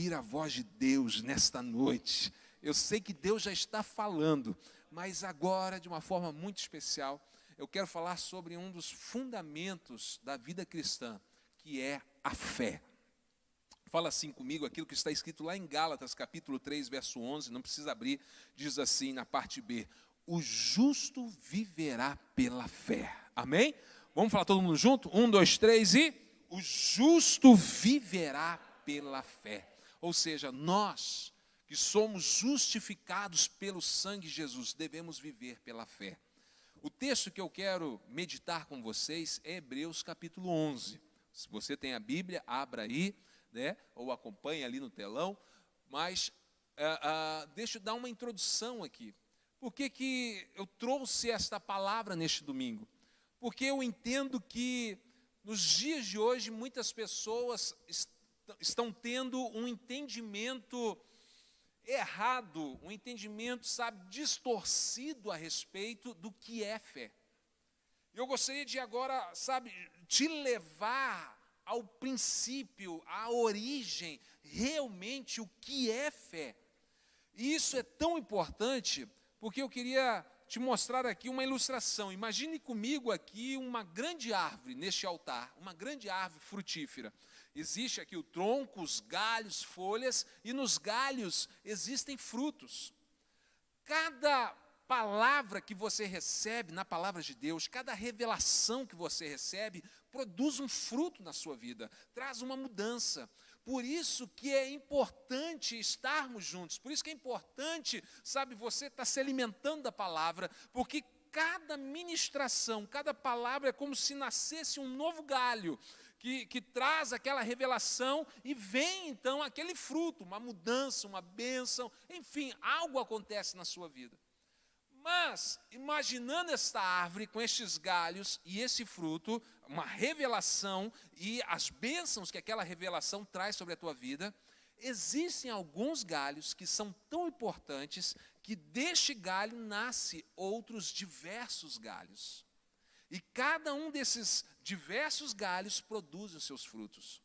ouvir a voz de Deus nesta noite. Eu sei que Deus já está falando, mas agora, de uma forma muito especial, eu quero falar sobre um dos fundamentos da vida cristã, que é a fé. Fala assim comigo aquilo que está escrito lá em Gálatas, capítulo 3, verso 11, não precisa abrir, diz assim na parte B: o justo viverá pela fé. Amém? Vamos falar todo mundo junto? 1, 2, 3 e... o justo viverá pela fé. Ou seja, nós que somos justificados pelo sangue de Jesus, devemos viver pela fé. O texto que eu quero meditar com vocês é Hebreus capítulo 11. Se você tem a Bíblia, abra aí, né? Ou acompanhe ali no telão. Mas deixa eu dar uma introdução aqui. Por que eu trouxe esta palavra neste domingo? Porque eu entendo que nos dias de hoje muitas pessoas estão tendo um entendimento errado, um entendimento, distorcido a respeito do que é fé. Eu gostaria de agora, te levar ao princípio, à origem, realmente o que é fé. E isso é tão importante, porque eu queria te mostrar aqui uma ilustração. Imagine comigo aqui uma grande árvore neste altar, uma grande árvore frutífera. Existe aqui o tronco, os galhos, folhas, e nos galhos existem frutos. Cada palavra que você recebe na palavra de Deus, cada revelação que você recebe, produz um fruto na sua vida, traz uma mudança. Por isso que é importante estarmos juntos, por isso que é importante, você estar se alimentando da palavra, porque cada ministração, cada palavra é como se nascesse um novo galho, que traz aquela revelação e vem então aquele fruto, uma mudança, uma bênção, enfim, algo acontece na sua vida. Mas, imaginando esta árvore com estes galhos e esse fruto, uma revelação e as bênçãos que aquela revelação traz sobre a tua vida, existem alguns galhos que são tão importantes que deste galho nasce outros diversos galhos. E cada um desses diversos galhos produz os seus frutos.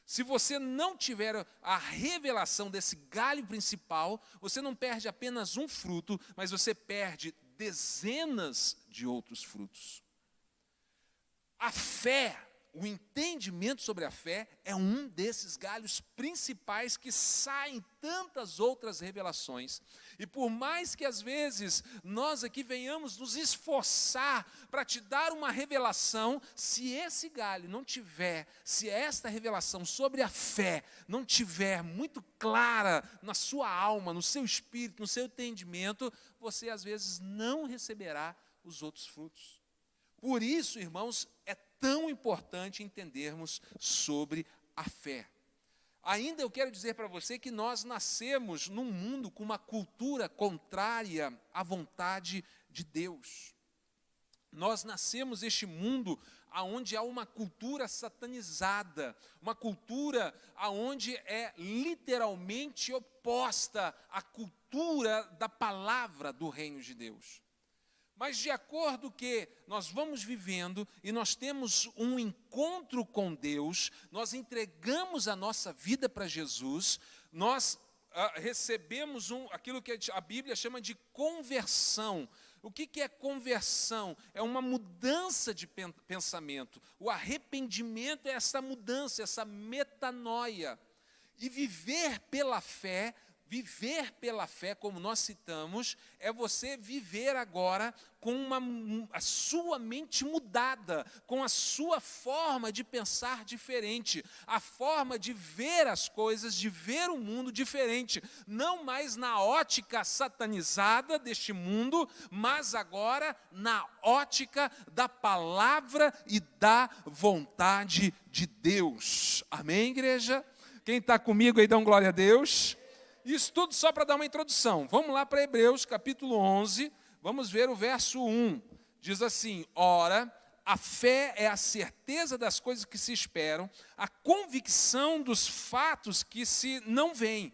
Se você não tiver a revelação desse galho principal, você não perde apenas um fruto, mas você perde dezenas de outros frutos. A fé, o entendimento sobre a fé, é um desses galhos principais que saem tantas outras revelações. E por mais que às vezes nós aqui venhamos nos esforçar para te dar uma revelação, se esse galho não tiver, se esta revelação sobre a fé não tiver muito clara na sua alma, no seu espírito, no seu entendimento, você às vezes não receberá os outros frutos. Por isso, irmãos, é tão importante entendermos sobre a fé. Ainda eu quero dizer para você que nós nascemos num mundo com uma cultura contrária à vontade de Deus. Nós nascemos neste mundo onde há uma cultura satanizada, uma cultura onde é literalmente oposta à cultura da palavra do reino de Deus. Mas de acordo que nós vamos vivendo e nós temos um encontro com Deus, nós entregamos a nossa vida para Jesus, nós recebemos aquilo que a Bíblia chama de conversão. O que é conversão? É uma mudança de pensamento. O arrependimento é essa mudança, essa metanoia. E viver pela fé, como nós citamos, é você viver agora com a sua mente mudada, com a sua forma de pensar diferente, a forma de ver as coisas, de ver o mundo diferente, não mais na ótica satanizada deste mundo, mas agora na ótica da palavra e da vontade de Deus. Amém, igreja? Quem está comigo aí, dá um glória a Deus. Isso tudo só para dar uma introdução. Vamos lá para Hebreus, capítulo 11, vamos ver o verso 1. Diz assim: ora, a fé é a certeza das coisas que se esperam, a convicção dos fatos que se não veem.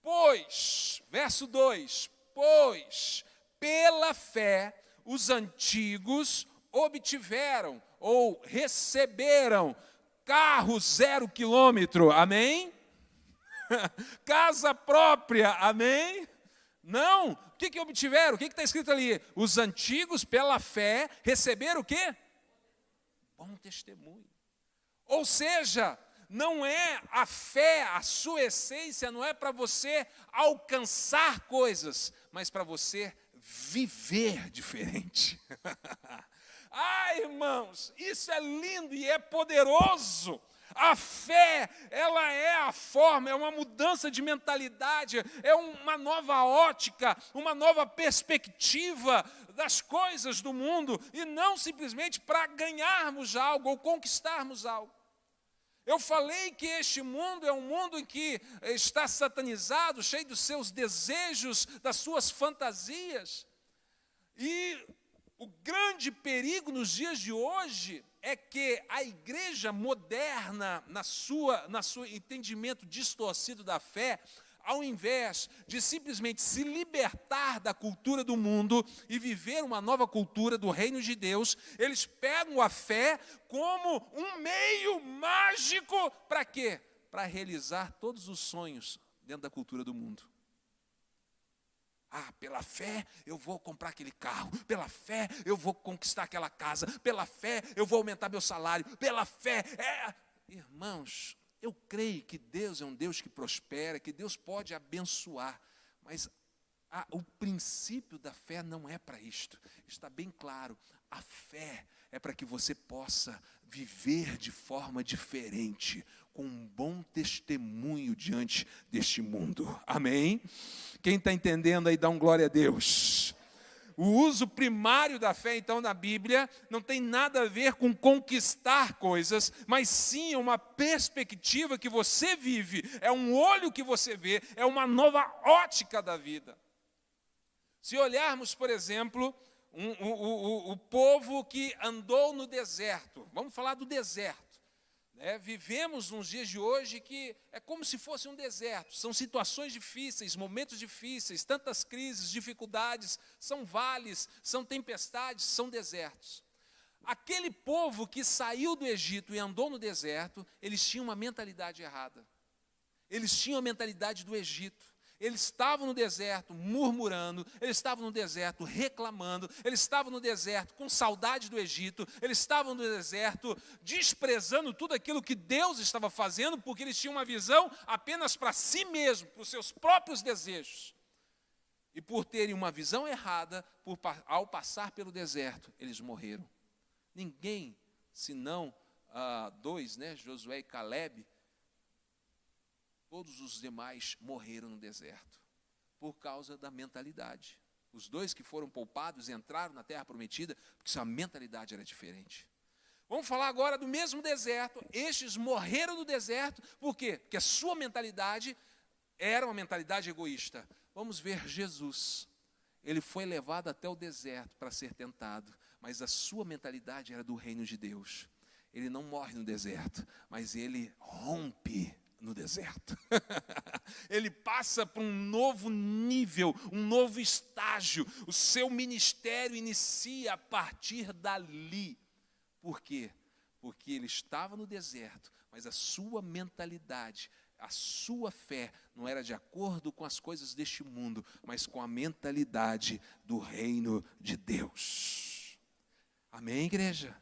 Pois, verso 2, pois, pela fé, os antigos obtiveram ou receberam carro 0 quilômetro, amém? casa própria, amém? Não, o que obtiveram? O que está escrito ali? Os antigos, pela fé, receberam o quê? Bom testemunho. Ou seja, não é a fé, a sua essência, não é para você alcançar coisas, mas para você viver diferente. Ai, irmãos, isso é lindo e é poderoso. A fé, ela é a forma, é uma mudança de mentalidade, é uma nova ótica, uma nova perspectiva das coisas do mundo, e não simplesmente para ganharmos algo ou conquistarmos algo. Eu falei que este mundo é um mundo em que está satanizado, cheio dos seus desejos, das suas fantasias, e o grande perigo nos dias de hoje é que a igreja moderna, na sua entendimento distorcido da fé, ao invés de simplesmente se libertar da cultura do mundo e viver uma nova cultura do reino de Deus, eles pegam a fé como um meio mágico para quê? Para realizar todos os sonhos dentro da cultura do mundo. Ah, pela fé eu vou comprar aquele carro, pela fé eu vou conquistar aquela casa, pela fé eu vou aumentar meu salário, pela fé. Irmãos, eu creio que Deus é um Deus que prospera, que Deus pode abençoar, mas o princípio da fé não é para isto. Está bem claro, a fé é para que você possa viver de forma diferente, com um bom testemunho diante deste mundo. Amém? Quem está entendendo aí, dá um glória a Deus. O uso primário da fé, então, na Bíblia, não tem nada a ver com conquistar coisas, mas sim uma perspectiva que você vive, é um olho que você vê, é uma nova ótica da vida. Se olharmos, por exemplo, o povo que andou no deserto, vamos falar do deserto. Vivemos nos dias de hoje que é como se fosse um deserto, são situações difíceis, momentos difíceis, tantas crises, dificuldades, são vales, são tempestades, são desertos. Aquele povo que saiu do Egito e andou no deserto, eles tinham uma mentalidade errada. Eles tinham a mentalidade do Egito. Eles estavam no deserto murmurando, eles estavam no deserto reclamando, eles estavam no deserto com saudade do Egito, eles estavam no deserto desprezando tudo aquilo que Deus estava fazendo, porque eles tinham uma visão apenas para si mesmo, para os seus próprios desejos. E por terem uma visão errada, ao passar pelo deserto, eles morreram. Ninguém, senão dois, Josué e Calebe, todos os demais morreram no deserto, por causa da mentalidade. Os dois que foram poupados entraram na terra prometida, porque sua mentalidade era diferente. Vamos falar agora do mesmo deserto. Estes morreram no deserto, por quê? Porque a sua mentalidade era uma mentalidade egoísta. Vamos ver Jesus. Ele foi levado até o deserto para ser tentado, mas a sua mentalidade era do reino de Deus. Ele não morre no deserto, mas ele rompe no deserto. Ele passa para um novo nível, um novo estágio. O seu ministério inicia a partir dali. Por quê? Porque ele estava no deserto, mas a sua mentalidade, a sua fé não era de acordo com as coisas deste mundo, mas com a mentalidade do reino de Deus. Amém, igreja?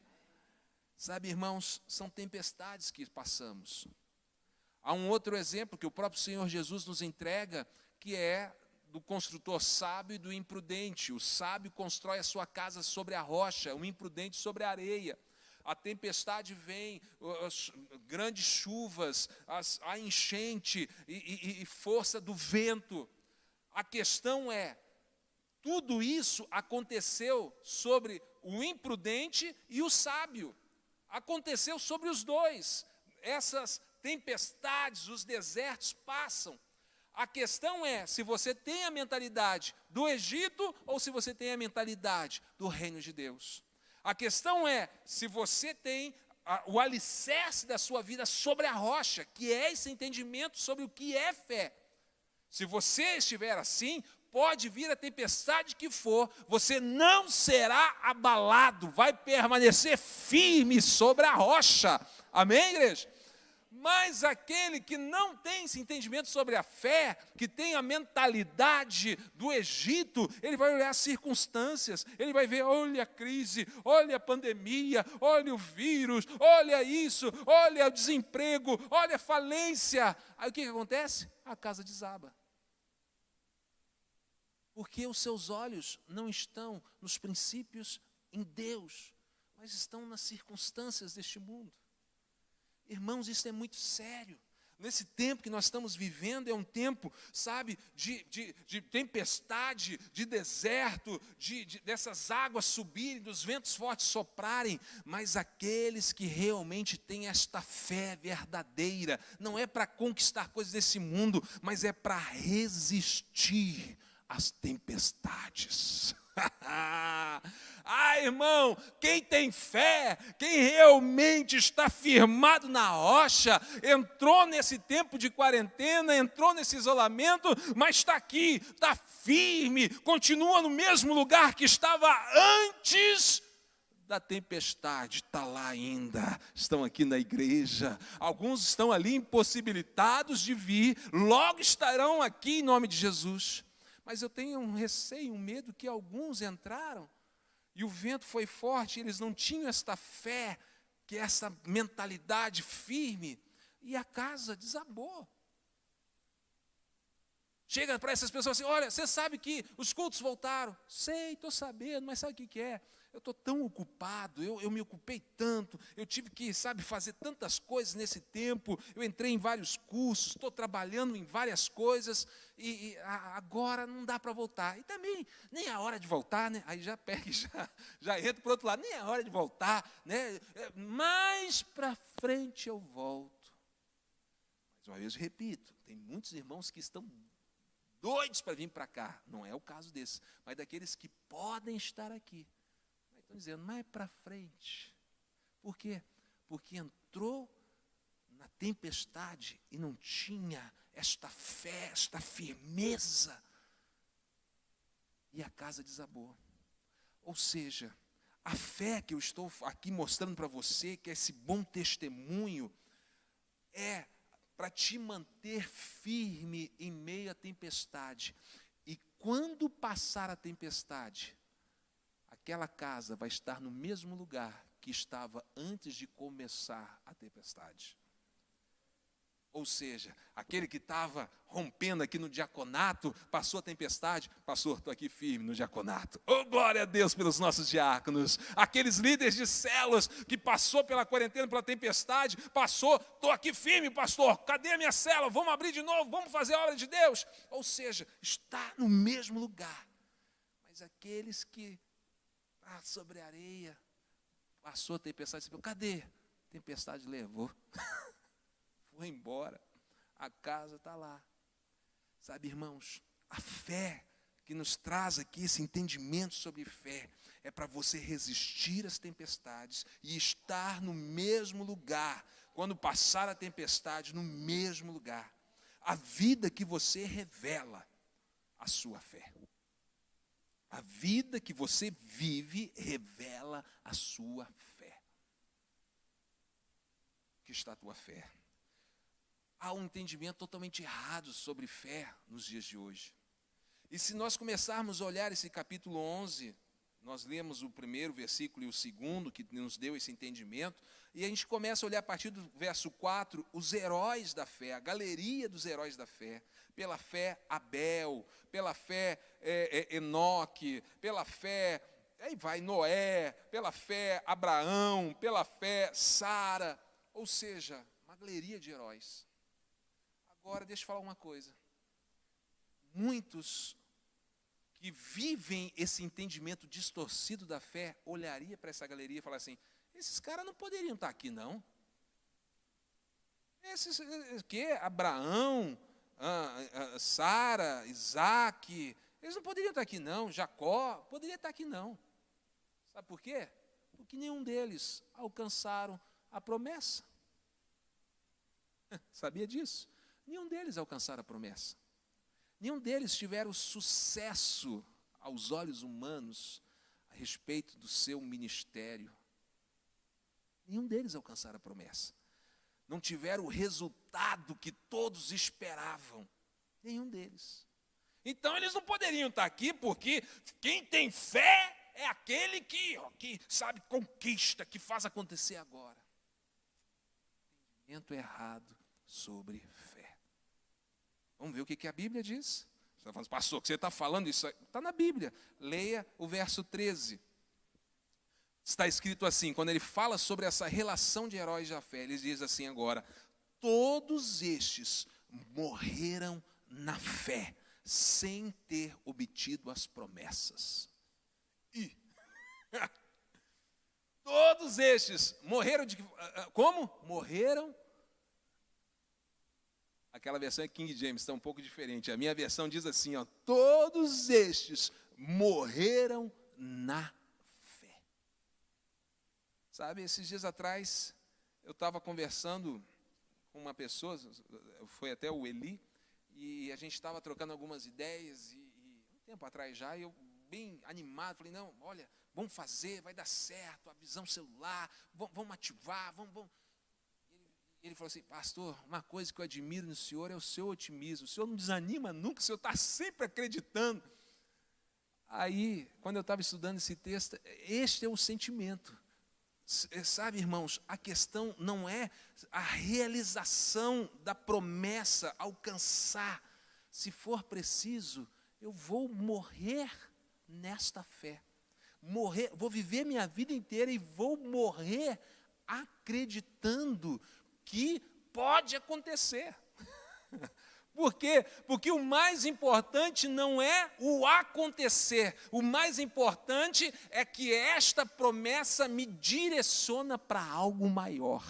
Sabe, irmãos, são tempestades que passamos. Há um outro exemplo que o próprio Senhor Jesus nos entrega, que é do construtor sábio e do imprudente. O sábio constrói a sua casa sobre a rocha, o imprudente sobre a areia. A tempestade vem, as grandes chuvas, a enchente e força do vento. A questão é, tudo isso aconteceu sobre o imprudente e o sábio. Aconteceu sobre os dois. Essas tempestades, os desertos passam. A questão é se você tem a mentalidade do Egito ou se você tem a mentalidade do reino de Deus. A questão é se você tem o alicerce da sua vida sobre a rocha, que é esse entendimento sobre o que é fé. Se você estiver assim, pode vir a tempestade que for, você não será abalado, vai permanecer firme sobre a rocha. Amém, igreja? Mas aquele que não tem esse entendimento sobre a fé, que tem a mentalidade do Egito, ele vai olhar as circunstâncias, ele vai ver, olha a crise, olha a pandemia, olha o vírus, olha isso, olha o desemprego, olha a falência. Aí o que acontece? A casa desaba. Porque os seus olhos não estão nos princípios em Deus, mas estão nas circunstâncias deste mundo. Irmãos, isso é muito sério. Nesse tempo que nós estamos vivendo, é um tempo, sabe, de tempestade, de deserto, dessas águas subirem, dos ventos fortes soprarem, mas aqueles que realmente têm esta fé verdadeira, não é para conquistar coisas desse mundo, mas é para resistir às tempestades. Ah, irmão, quem tem fé, quem realmente está firmado na rocha, entrou nesse tempo de quarentena, entrou nesse isolamento, mas está aqui, está firme, continua no mesmo lugar que estava antes da tempestade, está lá ainda, estão aqui na igreja, alguns estão ali impossibilitados de vir, logo estarão aqui em nome de Jesus. Mas eu tenho um receio, um medo que alguns entraram e o vento foi forte, eles não tinham esta fé, que é essa mentalidade firme, e a casa desabou. Chega para essas pessoas assim, olha, você sabe que os cultos voltaram? Sei, estou sabendo, mas sabe o que é? Eu estou tão ocupado, eu me ocupei tanto, eu tive que, sabe, fazer tantas coisas nesse tempo, eu entrei em vários cursos, estou trabalhando em várias coisas, e agora não dá para voltar. E também, nem é a hora de voltar, né? Aí já pega e já entra para o outro lado, nem é a hora de voltar, né? Mais para frente eu volto. Mais uma vez eu repito, tem muitos irmãos que estão doidos para vir para cá, não é o caso desses, mas daqueles que podem estar aqui. Estão dizendo, mais para frente. Por quê? Porque entrou na tempestade e não tinha esta fé, esta firmeza. E a casa desabou. Ou seja, a fé que eu estou aqui mostrando para você, que é esse bom testemunho, é para te manter firme em meio à tempestade. E quando passar a tempestade, aquela casa vai estar no mesmo lugar que estava antes de começar a tempestade. Ou seja, aquele que estava rompendo aqui no diaconato, passou a tempestade, pastor, estou aqui firme no diaconato. Oh, glória a Deus pelos nossos diáconos. Aqueles líderes de células que passou pela quarentena, pela tempestade, passou, estou aqui firme, pastor, cadê a minha célula? Vamos abrir de novo, vamos fazer a obra de Deus. Ou seja, está no mesmo lugar. Mas aqueles que sobre a areia, passou a tempestade, você falou, cadê? A tempestade levou, foi embora, a casa está lá. Sabe, irmãos, a fé que nos traz aqui esse entendimento sobre fé, é para você resistir às tempestades e estar no mesmo lugar, quando passar a tempestade, no mesmo lugar. A vida que você revela a sua fé. A vida que você vive revela a sua fé. Que está a tua fé? Há um entendimento totalmente errado sobre fé nos dias de hoje. E se nós começarmos a olhar esse capítulo 11, nós lemos o primeiro versículo e o segundo, que nos deu esse entendimento, e a gente começa a olhar a partir do verso 4, os heróis da fé, a galeria dos heróis da fé. Pela fé Abel, pela fé Enoque, pela fé, aí vai Noé, pela fé Abraão, pela fé Sara, ou seja, uma galeria de heróis. Agora, deixa eu falar uma coisa. Muitos que vivem esse entendimento distorcido da fé, olharia para essa galeria e falar assim, esses caras não poderiam estar aqui, não. Esses, que? Abraão, Sara, Isaac, eles não poderiam estar aqui, não. Jacó, poderia estar aqui, não. Sabe por quê? Porque nenhum deles alcançaram a promessa. Sabia disso? Nenhum deles alcançaram a promessa. Nenhum deles tiveram sucesso aos olhos humanos a respeito do seu ministério. Nenhum deles alcançaram a promessa. não tiveram o resultado que todos esperavam. Nenhum deles. Então eles não poderiam estar aqui, porque quem tem fé é aquele que sabe, conquista, que faz acontecer agora. Entendimento errado sobre fé. Vamos ver o que a Bíblia diz. Você está falando, pastor, o que você está falando? Isso está na Bíblia. Leia o verso 13. Está escrito assim, quando ele fala sobre essa relação de heróis da fé, ele diz assim agora: todos estes morreram na fé, sem ter obtido as promessas. E todos estes morreram de como? Morreram. Aquela versão é King James, está um pouco diferente. A minha versão diz assim, ó: todos estes morreram na fé. Sabe, esses dias atrás eu estava conversando com uma pessoa, foi até o Eli, e a gente estava trocando algumas ideias, e um tempo atrás já, eu bem animado, falei, não, olha, vamos fazer, vai dar certo, a visão celular, vamos ativar, vamos. Ele falou assim, pastor, uma coisa que eu admiro no senhor é o seu otimismo, o senhor não desanima nunca, o senhor está sempre acreditando. Aí, quando eu estava estudando esse texto, este é o sentimento. Sabe, irmãos, a questão não é a realização da promessa, alcançar. Se for preciso, eu vou morrer nesta fé. Vou viver minha vida inteira e vou morrer acreditando que pode acontecer. Por quê? Porque o mais importante não é o acontecer. O mais importante é que esta promessa me direciona para algo maior.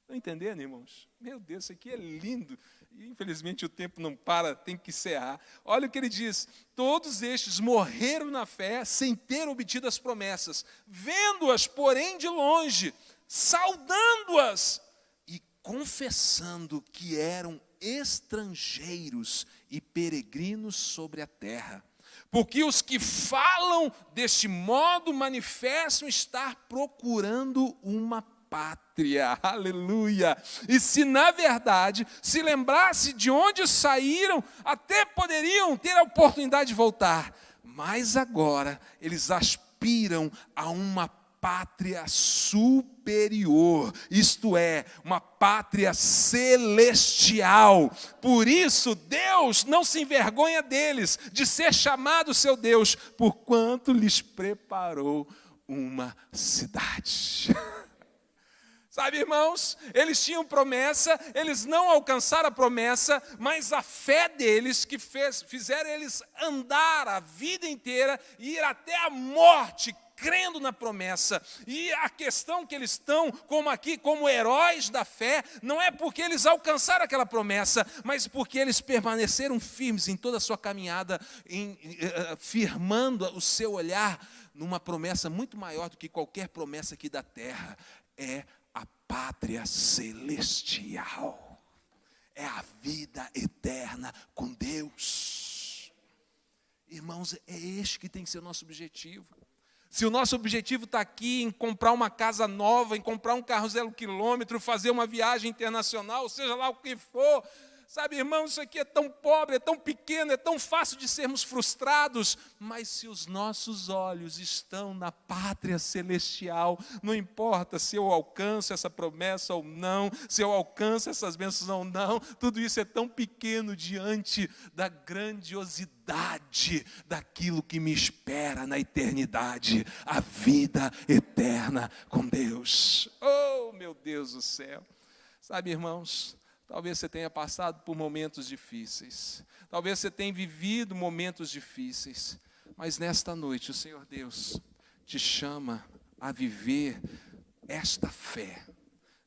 Estão entendendo, irmãos? Meu Deus, isso aqui é lindo. E, infelizmente o tempo não para, tem que encerrar. Olha o que ele diz: todos estes morreram na fé sem ter obtido as promessas, vendo-as, porém, de longe, saudando-as e confessando que eram estrangeiros e peregrinos sobre a terra. Porque os que falam deste modo manifestam estar procurando uma pátria, aleluia. E se na verdade se lembrasse de onde saíram, até poderiam ter a oportunidade de voltar, mas agora eles aspiram a uma pátria superior, isto é, uma pátria celestial. Por isso Deus não se envergonha deles, de ser chamado seu Deus, porquanto lhes preparou uma cidade. Sabe, irmãos, eles tinham promessa, eles não alcançaram a promessa, mas a fé deles que fizeram eles andar a vida inteira e ir até a morte, crendo na promessa. E a questão que eles estão como heróis da fé, não é porque eles alcançaram aquela promessa, mas porque eles permaneceram firmes em toda a sua caminhada, firmando o seu olhar numa promessa muito maior do que qualquer promessa aqui da terra. É a pátria celestial. É a vida eterna com Deus. Irmãos, é este que tem que ser o nosso objetivo. Se o nosso objetivo está aqui em comprar uma casa nova, em comprar um carro 0 quilômetro, fazer uma viagem internacional, seja lá o que for, sabe, irmão, isso aqui é tão pobre, é tão pequeno, é tão fácil de sermos frustrados, mas se os nossos olhos estão na pátria celestial, não importa se eu alcanço essa promessa ou não, se eu alcanço essas bênçãos ou não, tudo isso é tão pequeno diante da grandiosidade daquilo que me espera na eternidade, a vida eterna com Deus. Oh, meu Deus do céu! Sabe, irmãos, talvez você tenha passado por momentos difíceis. Talvez você tenha vivido momentos difíceis. Mas nesta noite o Senhor Deus te chama a viver esta fé.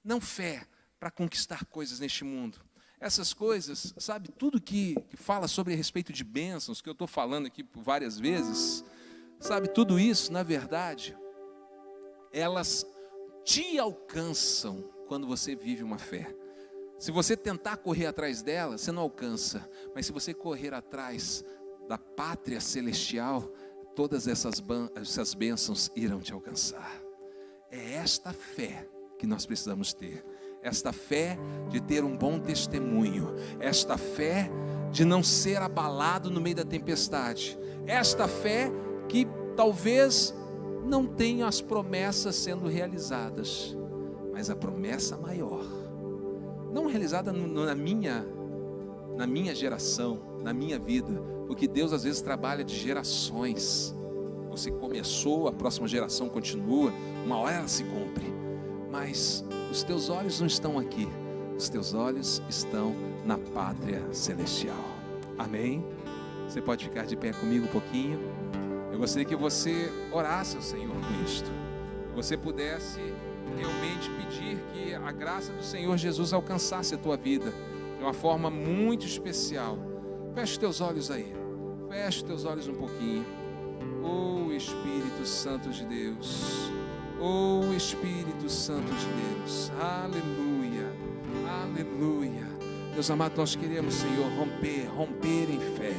Não fé para conquistar coisas neste mundo. Essas coisas, sabe, tudo que fala sobre a respeito de bênçãos, que eu estou falando aqui por várias vezes, sabe, tudo isso, na verdade, elas te alcançam quando você vive uma fé. Se você tentar correr atrás dela, você não alcança. Mas se você correr atrás da pátria celestial, todas essas bênçãos irão te alcançar. É esta fé que nós precisamos ter. Esta fé de ter um bom testemunho, esta fé de não ser abalado no meio da tempestade, esta fé que talvez não tenha as promessas sendo realizadas, mas a promessa maior, não realizada na minha geração, na minha vida, porque Deus às vezes trabalha de gerações. Você começou, a próxima geração continua, uma hora ela se cumpre, mas os teus olhos não estão aqui, os teus olhos estão na pátria celestial. Amém? Você pode ficar de pé comigo um pouquinho? Eu gostaria que você orasse ao Senhor com isto, que você pudesse realmente pedir que a graça do Senhor Jesus alcançasse a tua vida de uma forma muito especial. Feche os teus olhos aí, feche os teus olhos um pouquinho. Oh Espírito Santo de Deus, oh Espírito Santo de Deus, aleluia, aleluia. Deus amado, nós queremos, Senhor, romper em fé.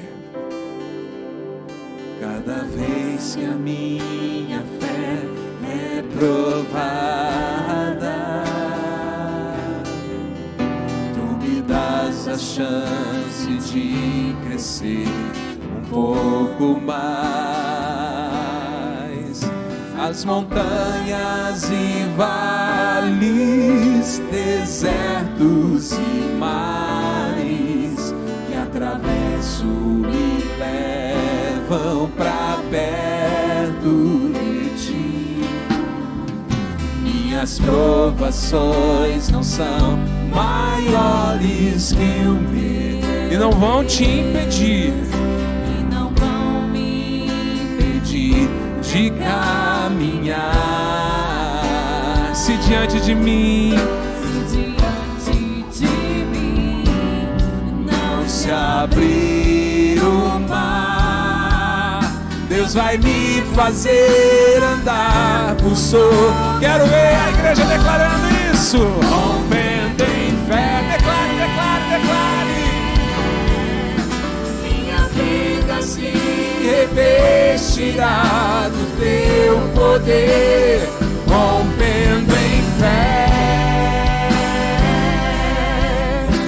Cada vez que a minha fé é provada, Tu me dás a chance de crescer um pouco mais. As montanhas e vales, desertos e mares que atravesso me levam pra perto de Ti. Minhas provações não são maiores que o medo E não vão te impedir de caminhar. Se diante de mim não se abrir o mar, Deus vai me fazer andar por sobre. quero ver a igreja declarando isso. Rompendo em fé, Declare, declare, declare. minha vida se revestirá do Teu poder. Rompendo em fé,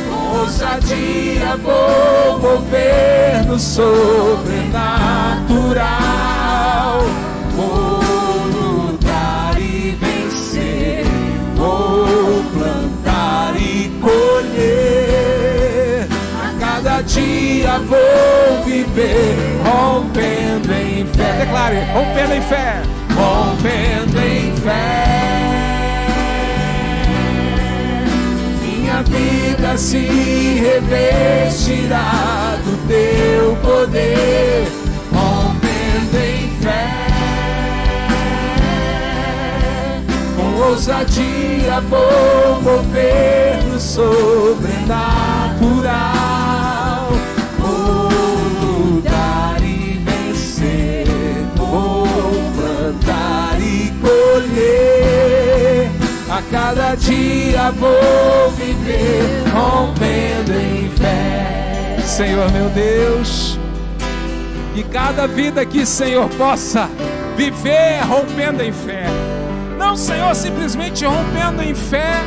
com ousadia vou mover no sobrenatural. Vou lutar e vencer, vou plantar e colher. A cada dia vou viver rompendo em fé. Declare, rompendo em fé. Rompendo em fé, minha vida se revestirá do Teu poder. Rompendo em fé, com ousadia vou mover no sobrenatural. Vou lutar e vencer, vou plantar e colher. A cada dia vou viver rompendo em fé. Senhor meu Deus, que cada vida aqui, Senhor, possa viver rompendo em fé. Não, Senhor, simplesmente rompendo em fé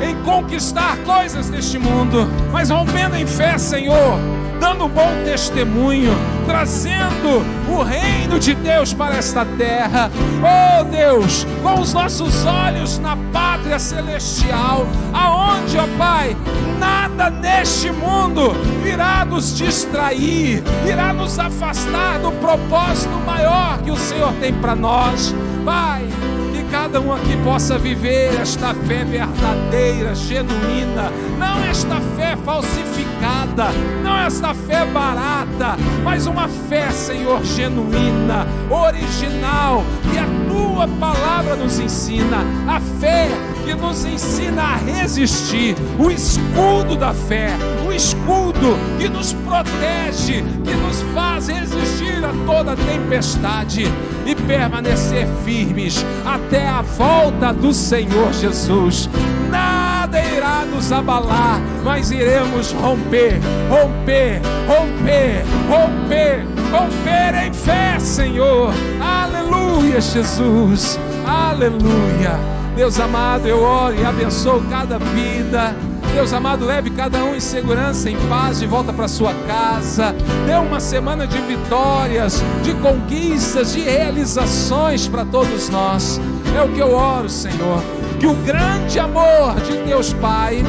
em conquistar coisas deste mundo, mas rompendo em fé, Senhor, dando um bom testemunho, trazendo o reino de Deus para esta terra. Oh Deus, com os nossos olhos na pátria celestial, aonde, ó Pai, nada neste mundo irá nos distrair, irá nos afastar do propósito maior que o Senhor tem para nós. Pai, que cada um aqui possa viver esta fé verdadeira, genuína, não esta fé falsificada, não esta fé barata, mas uma fé, Senhor, genuína, original, que a Tua palavra nos ensina, a fé que nos ensina a resistir, o escudo da fé, o escudo que nos protege, que nos faz resistir a toda tempestade e permanecer firmes até a volta do Senhor Jesus. Nada irá nos abalar, mas iremos romper, romper, romper, romper, romper em fé, Senhor. Aleluia, Jesus, aleluia. Deus amado, eu oro e abençoo cada vida. Deus amado, leve cada um em segurança, em paz, de volta para sua casa. Dê uma semana de vitórias, de conquistas, de realizações para todos nós. É o que eu oro, Senhor. Que o grande amor de Deus Pai,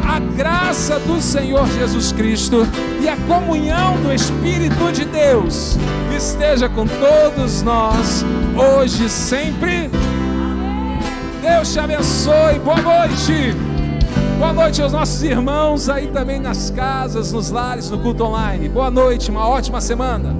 a graça do Senhor Jesus Cristo e a comunhão do Espírito de Deus esteja com todos nós, hoje e sempre. Deus te abençoe. Boa noite. Boa noite aos nossos irmãos aí também nas casas, nos lares, no culto online. Boa noite, uma ótima semana.